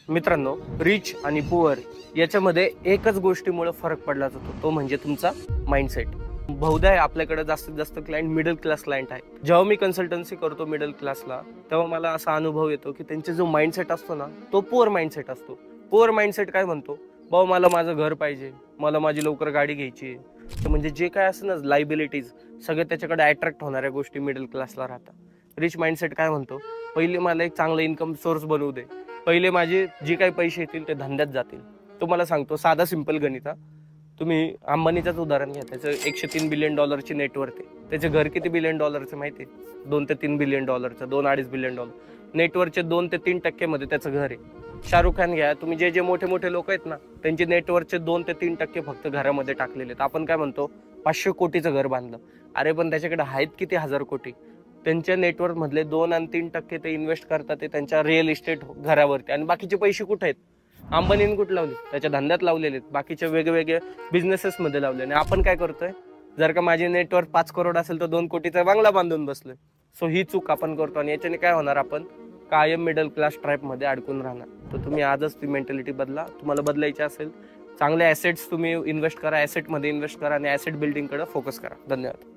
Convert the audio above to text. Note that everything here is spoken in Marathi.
मित्रांनो, रिच आणि पुअर याच्यामध्ये एकच गोष्टीमुळे फरक पडला जातो, तो म्हणजे तुमचा माइंडसेट. बहुधा आपल्याकडे जास्तीत जास्त क्लायंट मिडल क्लास क्लायंट आहे. जेव्हा मी कन्सल्टन्सी करतो मिडल क्लासला, तेव्हा मला असा अनुभव येतो की त्यांचा जो माइंडसेट असतो ना, तो पुअर माइंडसेट असतो. पुअर माइंडसेट काय म्हणतो, भाऊ मला माझं घर पाहिजे, मला माझी लवकर गाडी घ्यायची आहे. तर म्हणजे जे काय असं ना लायबिलिटीज सगळे त्याच्याकडे अट्रॅक्ट होणाऱ्या गोष्टी मिडल क्लासला राहतात. रिच माइंडसेट काय म्हणतो, पहिले मला एक चांगला इन्कम सोर्स बनवू दे, पहिले माझे जे काही पैसे येतील ते धंद्यात जातील. तुम्हाला सांगतो साधा सिंपल गणित. तुम्ही अंबानीचंच उदाहरण घ्या, त्याचं $103 बिलियन नेटवर्थ आहे. त्याचे घर किती बिलियन डॉलरचं माहिती आहे? 2 ते 3 बिलियन डॉलरचं, 2-2.5 बिलियन डॉलर. नेटवरचे 2 ते 3% मध्ये त्याचं घर आहे. शाहरुख खान घ्या, तुम्ही जे जे मोठे मोठे लोक आहेत ना, त्यांचे नेटवरचे 2 ते 3% फक्त घरामध्ये टाकलेले आहेत. आपण काय म्हणतो, 500 कोटीचं घर बांधलं. अरे पण त्याच्याकडे आहेत किती हजार कोटी. त्यांच्या नेटवर्क मधले 2 आणि 3% ते इन्व्हेस्ट करतात ते त्यांच्या रिअल इस्टेट घरावरती, आणि बाकीचे पैसे कुठे आहेत? अंबानीने कुठे लावले? त्याच्या धंद्यात लावलेले आहेत, बाकीच्या वेगवेगळ्या बिझनेसेस मध्ये लावले. आणि आपण काय करतोय, जर का माझे नेटवर्क 5 करोड असेल तर 2 कोटीचा बंगला बांधून बसलोय. सो ही चूक आपण करतो, आणि याच्याने काय होणार, आपण कायम मिडल क्लास ट्रॅप मध्ये अडकून राहणार. तर तुम्ही आजच ती मेंटॅलिटी बदला. तुम्हाला बदलायची असेल, चांगले ऍसेट्स तुम्ही इन्व्हेस्ट करा, ऍसेट मध्ये इन्व्हेस्ट करा आणि ऍसेट बिल्डिंग कडे फोकस करा. धन्यवाद.